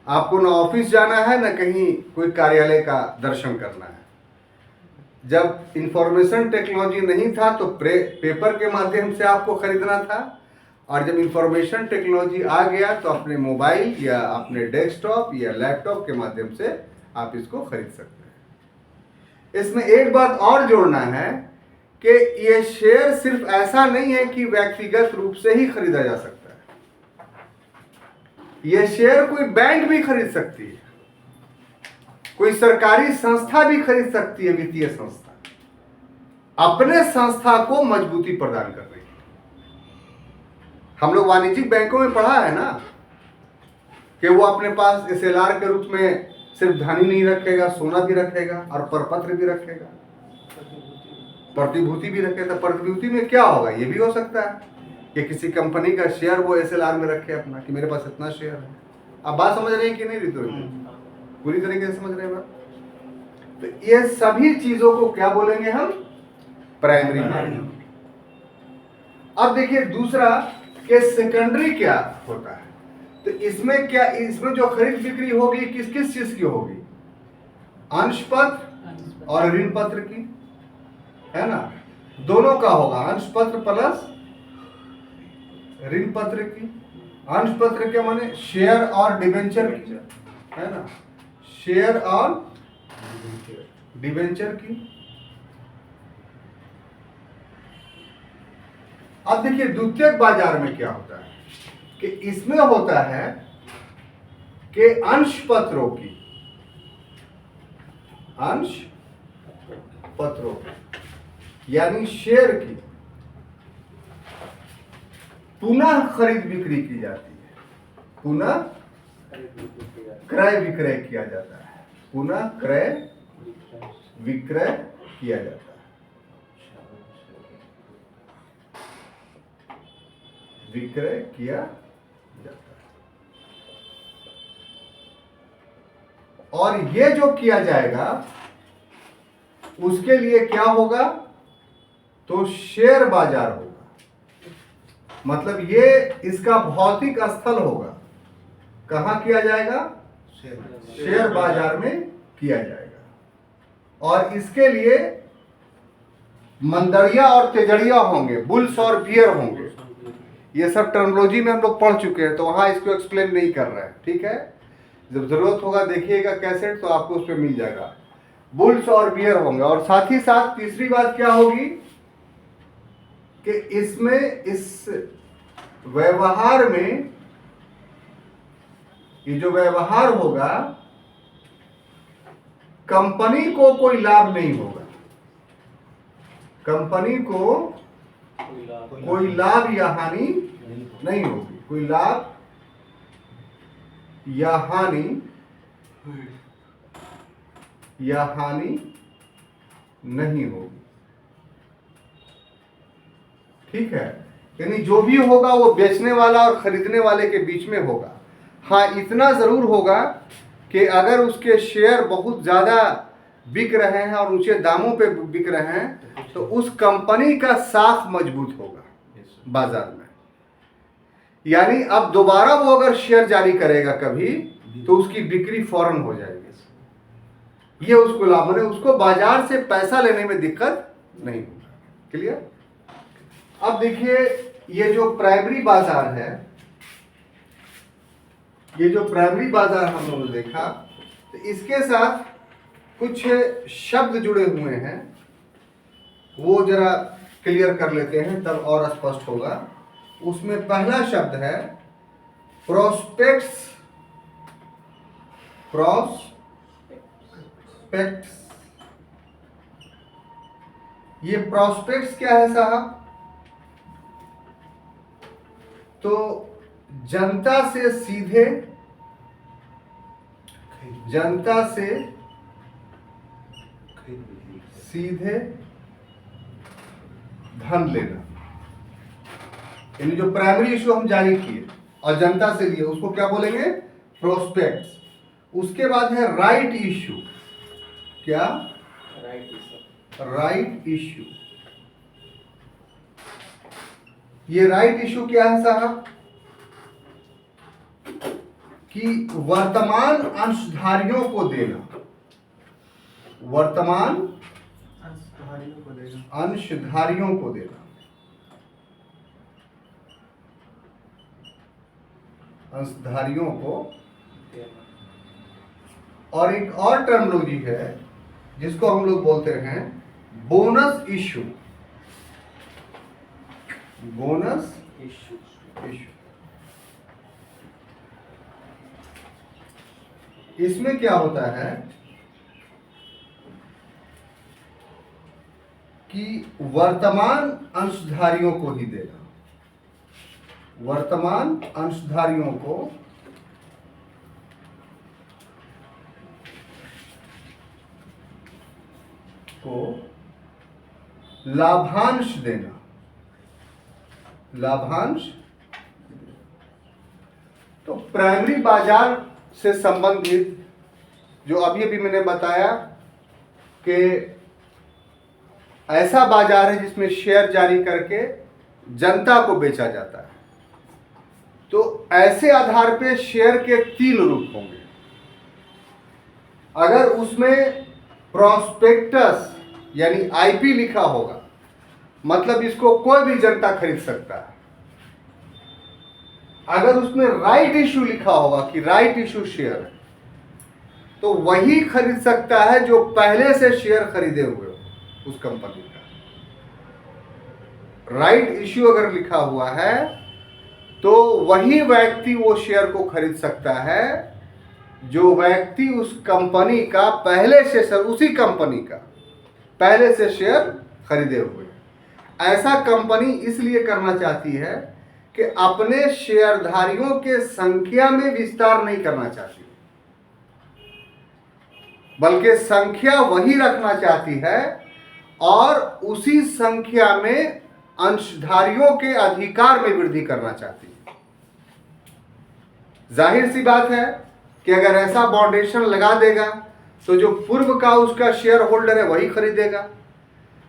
आपको ना ऑफिस जाना है ना कहीं कोई कार्यालय का दर्शन करना है। जब इंफॉर्मेशन टेक्नोलॉजी नहीं था तो पेपर के माध्यम से आपको खरीदना था, और जब इंफॉर्मेशन टेक्नोलॉजी आ गया तो अपने मोबाइल या अपने डेस्कटॉप या लैपटॉप के माध्यम से आप इसको खरीद सकते हैं। इसमें एक बात और जोड़ना है कि ये शेयर सिर्फ ऐसा नहीं है कि व्यक्तिगत रूप से ही खरीदा जा सकता है, यह शेयर कोई बैंक भी खरीद सकती है, कोई सरकारी संस्था भी खरीद सकती है, वित्तीय संस्था, अपने संस्था को मजबूती प्रदान करने के लिए। हम लोग वाणिज्यिक बैंकों में पढ़ा है ना कि वो अपने पास SLR के रूप में सिर्फ धन ही नहीं रखेगा, सोना भी रखेगा और परपत्र भी रखेगा, प्रतिभूति भी रखेगा। प्रतिभूति में क्या होगा, ये भी हो सकता है कि किसी कंपनी का शेयर वो SLR में रखे अपना कि मेरे पास इतना शेयर है। अब बात समझ रहे हैं कि नहीं रितु? पूरी तरीके से समझ रहे हैं बात? तो ये सभी चीजों को क्या बोलेंगे हम? Primary market. अब देखिए दूसरा कि सेकेंडरी क्या होता है। तो इसमें क्या, इसमें जो खरीद बिक्री होगी किस किस चीज की होगी? अंश पत्र और ऋण पत्र की, है ना? दोनों का होगा, अंश पत्र प्लस ऋण पत्र की। अंश पत्र क्या माने? शेयर और डिबेंचर की, है ना? शेयर और डिबेंचर की। अब देखिए द्वितीयक बाजार में क्या होता है कि इसमें होता है कि अंश पत्रों की, अंश पत्रों की यानी शेयर की पुनः खरीद बिक्री की जाती है, पुनः क्रय विक्रय किया जाता है, पुनः क्रय विक्रय किया जाता है। विक्रय किया जाता है और ये जो किया जाएगा उसके लिए क्या होगा? तो शेयर बाजार होगा, मतलब ये इसका भौतिक स्थल होगा। कहां किया जाएगा? शेयर बाजार में किया जाएगा और इसके लिए मंदड़िया और तेजड़िया होंगे, बुल्स और बियर होंगे। ये सब टर्मिनोलॉजी में हम लोग पढ़ चुके हैं तो वहां इसको एक्सप्लेन नहीं कर रहे हैं, ठीक है? जब जरूरत होगा देखिएगा कैसेट तो आपको उस पर मिल जाएगा। बुल्स और बियर होंगे और साथ ही साथ तीसरी बात क्या होगी कि इसमें इस व्यवहार में ये जो व्यवहार होगा कंपनी को कोई लाभ नहीं होगा, कंपनी को कोई लाभ या हानि नहीं होगी, कोई लाभ या हानि नहीं होगी, ठीक है? यानी जो भी होगा वो बेचने वाला और खरीदने वाले के बीच में होगा। हाँ, इतना जरूर होगा कि अगर उसके शेयर बहुत ज्यादा बिक रहे हैं और ऊंचे दामों पे बिक रहे हैं तो उस कंपनी का साख मजबूत होगा बाजार में। यानी अब दोबारा वो अगर शेयर जारी करेगा कभी तो उसकी बिक्री फौरन हो जाएगी। ये उसको लाभ, माने उसको बाजार से पैसा लेने में दिक्कत नहीं होगा। क्लियर? अब देखिए ये जो प्राइमरी बाजार है, ये जो प्राइमरी बाजार हम लोगों ने देखा, तो इसके साथ कुछ शब्द जुड़े हुए हैं, वो जरा क्लियर कर लेते हैं तब और स्पष्ट होगा। उसमें पहला शब्द है प्रोस्पेक्ट्स। प्रोस्पेक्ट्स, ये प्रोस्पेक्ट्स क्या है साहब? तो जनता से सीधे, सीधे धन लेना, यानी जो प्राइमरी इशू हम जारी किए और जनता से लिए उसको क्या बोलेंगे? प्रोस्पेक्ट्स। उसके बाद है राइट इशू। क्या? Right issue. ये राइट इशू क्या है साहब? कि वर्तमान अंशधारियों को देना, वर्तमान अंशधारियों को देना, अंशधारियों को। और एक और टर्मिनोलॉजी है जिसको हम लोग बोलते हैं बोनस इशू। Bonus issue. इसमें क्या होता है कि वर्तमान अंशधारियों को ही देना, वर्तमान अंशधारियों को लाभांश देना, लाभांश। तो प्राइमरी बाजार से संबंधित जो अभी अभी मैंने बताया कि ऐसा बाजार है जिसमें शेयर जारी करके जनता को बेचा जाता है, तो ऐसे आधार पे शेयर के 3 रूप होंगे। अगर उसमें प्रोस्पेक्टस यानी आईपी लिखा होगा, मतलब इसको कोई भी जनता खरीद सकता है। अगर उसमें राइट इशू लिखा होगा कि राइट इशू शेयर है, तो वही खरीद सकता है जो पहले से शेयर खरीदे हुए हो उस कंपनी का। राइट इशू अगर लिखा हुआ है तो वही व्यक्ति वो शेयर को खरीद सकता है जो व्यक्ति उस कंपनी का पहले से, उसी कंपनी का पहले से शेयर खरीदे हुए। ऐसा कंपनी इसलिए करना चाहती है कि अपने शेयरधारियों के संख्या में विस्तार नहीं करना चाहती, बल्कि संख्या वही रखना चाहती है और उसी संख्या में अंशधारियों के अधिकार में वृद्धि करना चाहती है। जाहिर सी बात है कि अगर ऐसा बाउंडेशन लगा देगा तो जो पूर्व का उसका शेयर होल्डर है वही खरीदेगा,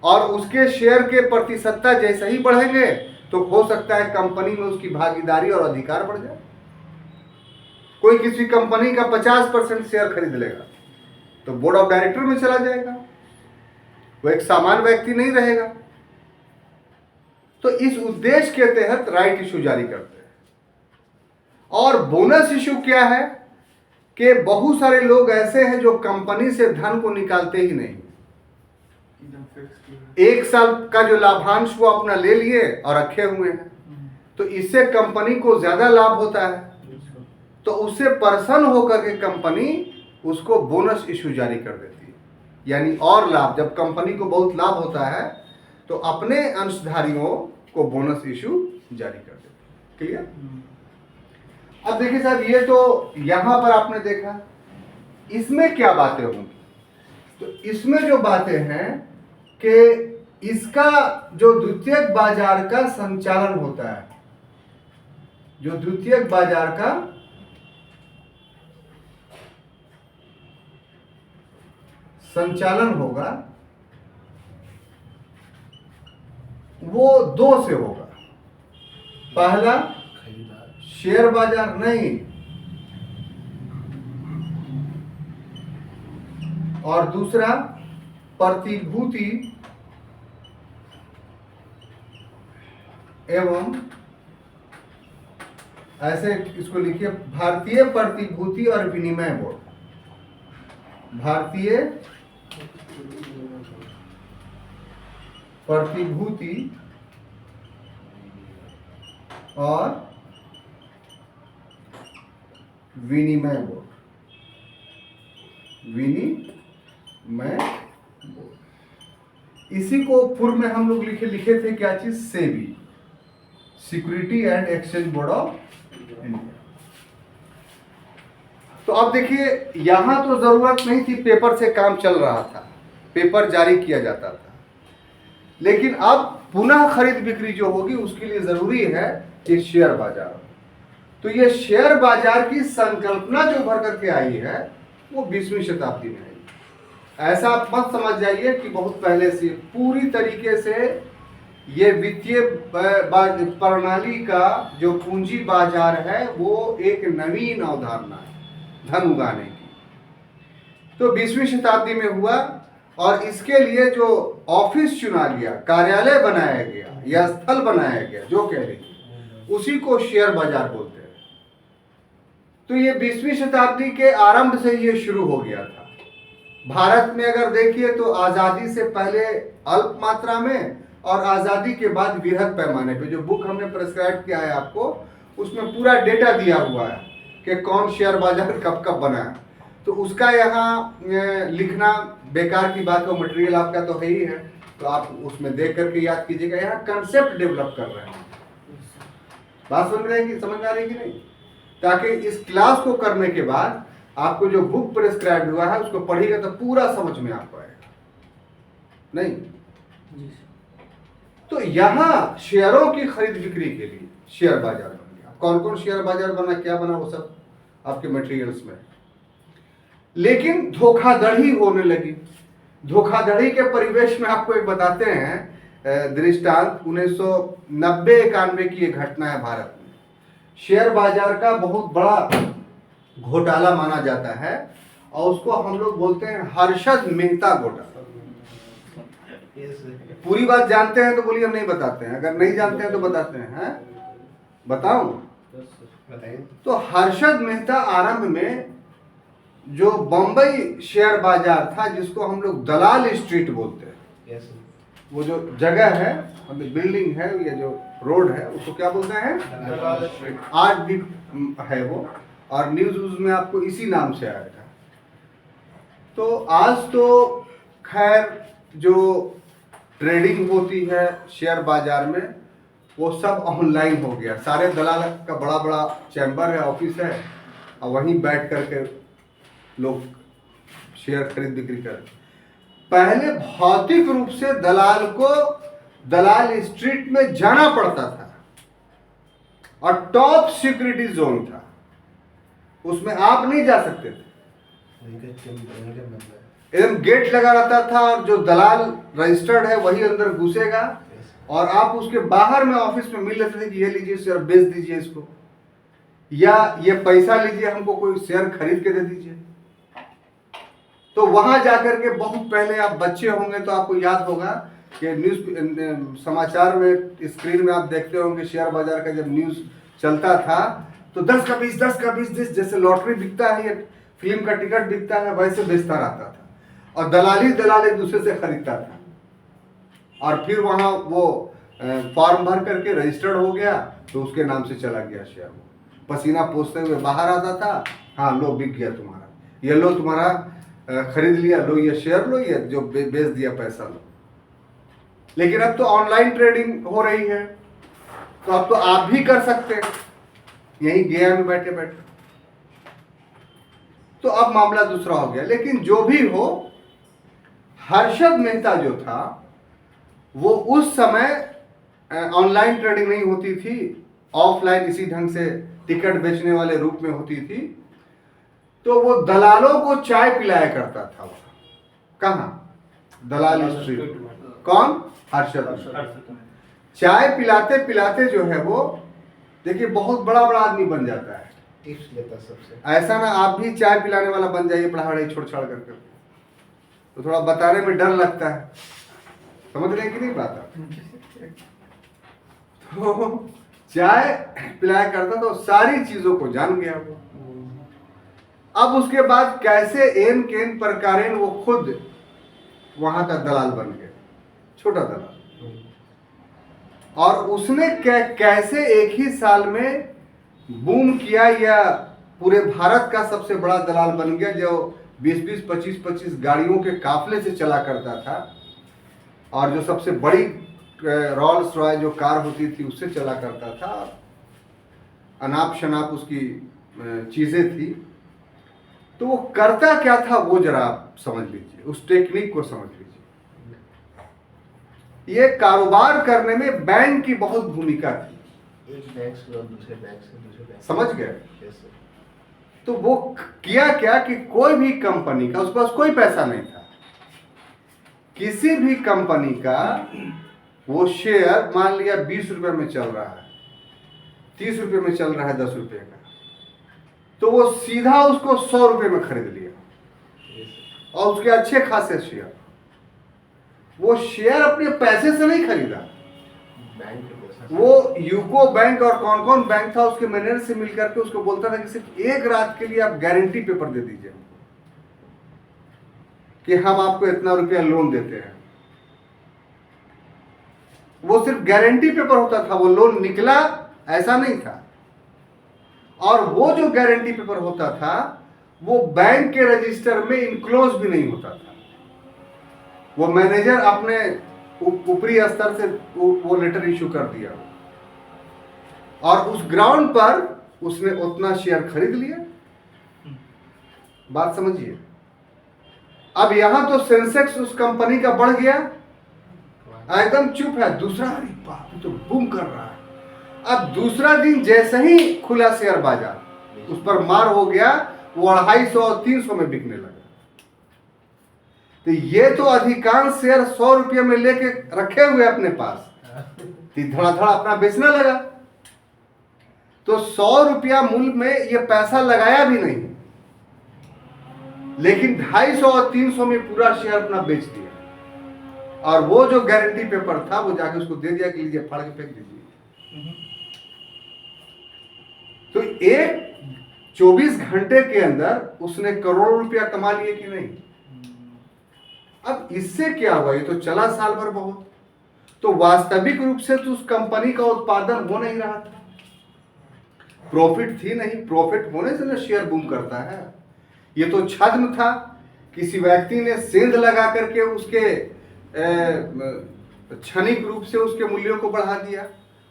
और उसके शेयर के प्रतिशतता जैसे ही बढ़ेंगे तो हो सकता है कंपनी में उसकी भागीदारी और अधिकार बढ़ जाए। कोई किसी कंपनी का 50% शेयर खरीद लेगा तो बोर्ड ऑफ डायरेक्टर में चला जाएगा, वो एक सामान्य व्यक्ति नहीं रहेगा। तो इस उद्देश्य के तहत राइट इशू जारी करते हैं। और बोनस इशू क्या है कि बहुत सारे लोग ऐसे हैं जो कंपनी से धन को निकालते ही नहीं, 1 साल का जो लाभांश वो अपना ले लिए और रखे हुए हैं, तो इससे कंपनी को ज्यादा लाभ होता है, तो उससे प्रसन्न होकर के कंपनी उसको बोनस इशू जारी कर देती है। यानी और लाभ, जब कंपनी को बहुत लाभ होता है तो अपने अंशधारियों को बोनस इशू जारी कर देती है। क्लियर? अब देखिए साहब, ये तो यहां पर आपने देखा, इसमें क्या बातें होंगी? तो इसमें जो बातें हैं कि इसका जो द्वितीयक बाजार का संचालन होता है, जो द्वितीयक बाजार का संचालन होगा वो 2 से होगा। पहला शेयर बाजार नहीं। और दूसरा प्रतिभूति एवं, ऐसे इसको लिखिए, भारतीय प्रतिभूति और विनिमय बोर्ड। भारतीय प्रतिभूति और विनिमय बोर्ड। विनिमय बोर्ड, इसी को पूर्व में हम लोग लिखे थे क्या चीज, SEBI, security and exchange board of India. तो अब देखिए, यहां तो जरूरत नहीं थी, पेपर से काम चल रहा था, पेपर जारी किया जाता था, लेकिन अब पुनः खरीद बिक्री जो होगी उसके लिए जरूरी है कि शेयर बाजार। तो ये शेयर बाजार की संकल्पना जो उभर करके आई है वो 20वीं शताब्दी में आई। ऐसा आप मत समझ जाइए कि बहुत पहले से, पूरी तरीके से ये वित्तीय प्रणाली का जो पूंजी बाजार है वो एक नवीन अवधारणा है धन उगाने की। तो 20वीं शताब्दी में हुआ और इसके लिए जो ऑफिस चुना गया, कार्यालय बनाया गया या स्थल बनाया गया, जो कह लीजिए, उसी को शेयर बाजार बोलते हैं। तो ये 20वीं शताब्दी के आरंभ से ये शुरू हो गया था। भारत में अगर देखिए तो आजादी से पहले अल्प मात्रा में और आजादी के बाद वृहद पैमाने पे, जो बुक हमने प्रेस्क्राइब किया है आपको, उसमें पूरा डेटा दिया हुआ है कि कौन शेयर बाजार कब कब बना है। तो उसका यहाँ लिखना बेकार की बात हो, मटेरियल आपका तो है ही है, तो आप उसमें देख करके याद कीजिएगा। यहाँ कंसेप्ट डेवलप कर रहे हैं, बात समझ रहे हैं कि समझ आ रही कि नहीं, ताकि इस क्लास को करने के बाद आपको जो बुक प्रेस्क्राइब हुआ है उसको पढ़िएगा तो पूरा समझ में आपको आएगा, नहीं। तो यहां शेयरों की खरीद बिक्री के लिए शेयर बाजार बन गया। कौन कौन शेयर बाजार बना, क्या बना, वो सब आपके मटेरियल्स में। लेकिन धोखाधड़ी होने लगी। धोखाधड़ी के परिवेश में आपको एक बताते हैं दृष्टांत। 1990-91 की एक घटना है भारत में। शेयर बाजार का बहुत बड़ा घोटाला माना जाता है और उसको हम लोग बोलते हैं हर्षद मेहता घोटाला। पूरी बात जानते हैं तो बोलिए, हम नहीं बताते हैं, अगर नहीं जानते हैं तो बताते हैं, बताऊं? तो हर्षद मेहता आरंभ में जो बंबई शेयर बाजार था, जिसको हम लोग दलाल स्ट्रीट बोलते हैं, वो जो जगह है, बिल्डिंग है या जो रोड है, उसको क्या बोलते हैं, दलाल स्ट्रीट। आज भी है वो, और न्यूज में आपको इसी नाम से आएगा। तो आज तो खैर जो ट्रेडिंग होती है शेयर बाजार में वो सब ऑनलाइन हो गया। सारे दलाल का बड़ा बड़ा चैम्बर है, ऑफिस है, और वहीं बैठ करके लोग शेयर खरीद बिक्री कर। पहले भौतिक रूप से दलाल को दलाल स्ट्रीट में जाना पड़ता था और टॉप सिक्योरिटी जोन था, उसमें आप नहीं जा सकते थे, एकदम गेट लगा रहता था और जो दलाल रजिस्टर्ड है वही अंदर घुसेगा और आप उसके बाहर में ऑफिस में मिल लेते थे कि ये लीजिए शेयर, बेच दीजिए इसको, या ये पैसा लीजिए, हमको कोई शेयर खरीद के दे दीजिए। तो वहां जाकर के बहुत पहले, आप बच्चे होंगे तो आपको याद होगा कि न्यूज समाचार में स्क्रीन में आप देखते होंगे शेयर बाजार का जब न्यूज चलता था तो 10 का 20, 10 का 20, जैसे लॉटरी बिकता है या फिल्म का टिकट बिकता है वैसे बेचता रहता था और दलाल एक दूसरे से खरीदता था। और फिर वहां वो फॉर्म भर करके रजिस्टर्ड हो गया तो उसके नाम से चला गया शेयर। पसीना पोंछते हुए बाहर आता था, हाँ लो बिक गया तुम्हारा, ये लो तुम्हारा खरीद लिया, लो ये शेयर, लो ये जो बेच दिया पैसा लो। लेकिन अब तो ऑनलाइन ट्रेडिंग हो रही है, तो अब तो आप भी कर सकते हैं यहीं गया में बैठे बैठे। तो अब मामला दूसरा हो गया। लेकिन जो भी हो, हर्षद मेहता जो था वो उस समय ऑनलाइन ट्रेडिंग नहीं होती थी, ऑफलाइन इसी ढंग से टिकट बेचने वाले रूप में होती थी। तो वो दलालों को चाय पिलाया करता था। कहाँ? दलाल स्ट्रीट। कौन? हर्षद। चाय पिलाते पिलाते जो है वो देखिए बहुत बड़ा बड़ा आदमी बन जाता है। टिप्स लेता सबसे। ऐसा ना आप भी चाय पिलाने वाला बन जाइए पढ़ाई छोड़ छाड़ करके, तो थोड़ा बताने में डर लगता है। समझ रहे हैं कि नहीं बात आप? तो चाय पिलाया करता तो सारी चीजों को जान गया वो। अब उसके बाद कैसे एन केन प्रकारेण वो खुद वहां का दलाल बन गया, छोटा दलाल। और उसने कैसे एक ही साल में बूम किया, या पूरे भारत का सबसे बड़ा दलाल बन गया, जो 20-20, 25-25 गाड़ियों के काफले से चला करता था, और जो सबसे बड़ी रोल्स रॉय जो कार होती थी उससे चला करता था। अनाप शनाप उसकी चीजें थी। तो वो करता क्या था वो जरा आप समझ लीजिए, उस टेक्निक को समझ लीजिए। ये कारोबार करने में बैंक की बहुत भूमिका थी। एक बैंक से और दूसरे बैंक से दूसरे बैंक। समझ गए? Yes sir. तो वो किया क्या कि कोई भी कंपनी का, उसके पास कोई पैसा नहीं था, किसी भी कंपनी का वो शेयर मान लिया 20 रुपए में चल रहा है, 30 रुपए में चल रहा है, 10 रुपए का, तो वो सीधा उसको 100 रुपए में खरीद लिया। और उसके अच्छे खासे शेयर, वो शेयर अपने पैसे से नहीं खरीदा, बैंक के पैसा। वो यूको बैंक और कौन कौन बैंक था उसके मैनेजर से मिलकर के उसको बोलता था कि सिर्फ एक रात के लिए आप गारंटी पेपर दे दीजिए कि हम आपको इतना रुपया लोन देते हैं। वो सिर्फ गारंटी पेपर होता था, वो लोन निकला ऐसा नहीं था। और वो जो गारंटी पेपर होता था वो बैंक के रजिस्टर में इनक्लोज भी नहीं होता था। वो मैनेजर अपने ऊपरी स्तर से वो लेटर इशू कर दिया, और उस ग्राउंड पर उसने उतना शेयर खरीद लिया। बात समझिए। अब यहां तो सेंसेक्स उस कंपनी का बढ़ गया, एकदम चुप है। दूसरा, अरे बाप रे, तो बूम कर रहा है। अब दूसरा दिन जैसे ही खुला शेयर बाजार, उस पर मार हो गया, वो 250 और 300 में बिकने लगा। तो ये तो अधिकांश शेयर 100 रुपये में लेके रखे हुए अपने पास, धड़ा अपना बेचने लगा। तो 100 रुपया मूल्य में ये पैसा लगाया भी नहीं, लेकिन 250 और 300 में पूरा शेयर अपना बेच दिया। और वो जो गारंटी पेपर था वो जाके उसको दे दिया कि लीजिए फाड़ के फेंक दीजिए। तो एक 24 घंटे के अंदर उसने करोड़ों रुपया कमा लिए कि नहीं। अब इससे क्या हुआ, ये तो चला साल भर बहुत, तो वास्तविक रूप से तो उस कंपनी का उत्पादन हो नहीं रहा था, प्रॉफिट थी नहीं। प्रॉफिट होने से ना शेयर बूम करता है। ये तो छद्म था, किसी व्यक्ति ने सेंध लगा करके उसके क्षणिक रूप से उसके मूल्यों को बढ़ा दिया।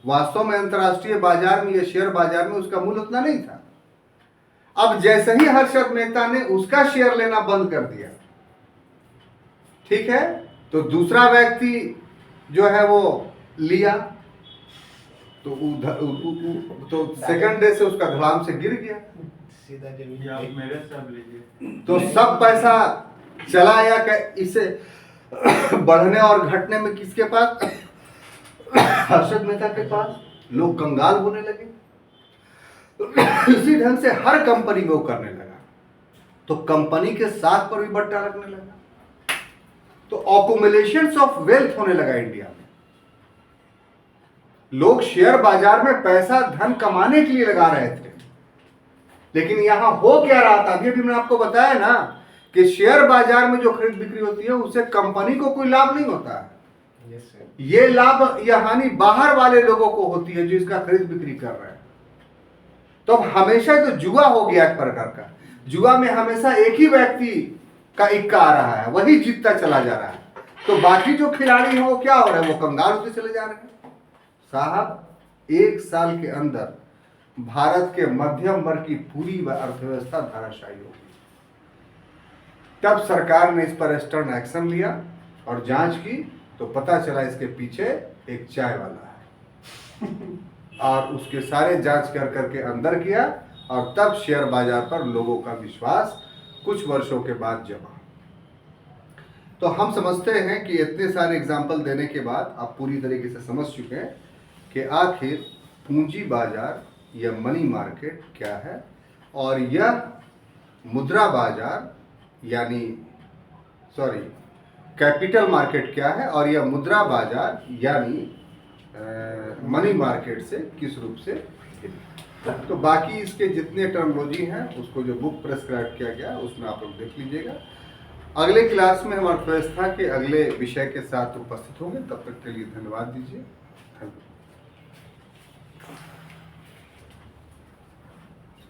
वास्तव में अंतर्राष्ट्रीय बाजार में या शेयर बाजार में उसका मूल्य उतना नहीं था। अब जैसे ही हर्षद मेहता ने उसका शेयर लेना बंद कर दिया, ठीक है, तो दूसरा व्यक्ति जो है वो लिया, तो सेकंड डे से उसका धड़ाम से गिर गया। सीधा जमीन ये आप मेरे से अब लीजिए। तो सब पैसा चला या इसे बढ़ने और घटने में किसके पास? हर्षद मेहता के पास। लोग कंगाल होने लगे। इसी ढंग से हर कंपनी में वो करने लगा, तो कंपनी के साथ पर भी बट्टा लगने लगा। तो ऑक्यूमुलेशंस ऑफ वेल्थ होने लगा इंडिया में। लोग शेयर बाजार में पैसा धन कमाने के लिए लगा रहे थे, लेकिन यहां हो क्या रहा था, अभी मैंने आपको बताया ना कि शेयर बाजार में जो खरीद बिक्री होती है उससे कंपनी को कोई लाभ नहीं होता है। ये लाभ या हानि बाहर वाले लोगों को होती है जो इसका खरीद बिक्री कर रहे हैं। तो अब हमेशा तो जुआ हो गया एक प्रकार का। जुआ में हमेशा एक ही व्यक्ति का इक्का आ रहा है, वही जीतता चला जा रहा है। तो बाकी जो खिलाड़ी हैं वो क्या हो रहे हैं, वो कंगाल होते चले जा रहे हैं। साहब, एक साल के अंदर भारत के मध्यम वर्ग की पूरी अर्थव्यवस्था धराशायी हो गई। तब सरकार ने इस पर स्टर्न एक्शन लिया और जांच की, तो पता चला इसके पीछे एक चाय वाला है। और उसके सारे जांच कर करके अंदर किया, और तब शेयर बाजार पर लोगों का विश्वास कुछ वर्षों के बाद जमा। तो हम समझते हैं कि इतने सारे एग्जाम्पल देने के बाद आप पूरी तरीके से समझ चुके हैं कि आखिर पूंजी बाजार या मनी मार्केट क्या है और यह मुद्रा बाजार यानी कैपिटल मार्केट क्या है और यह मुद्रा बाजार यानी मनी मार्केट से किस रूप से भिन्न। तो बाकी इसके जितने टर्मोलॉजी हैं उसको जो बुक प्रेस्क्राइब किया गया उसमें आप लोग देख लीजिएगा। अगले क्लास में हम अर्थव्यवस्था के अगले विषय के साथ उपस्थित होंगे। तब तक के लिए धन्यवाद दीजिए। Thank you.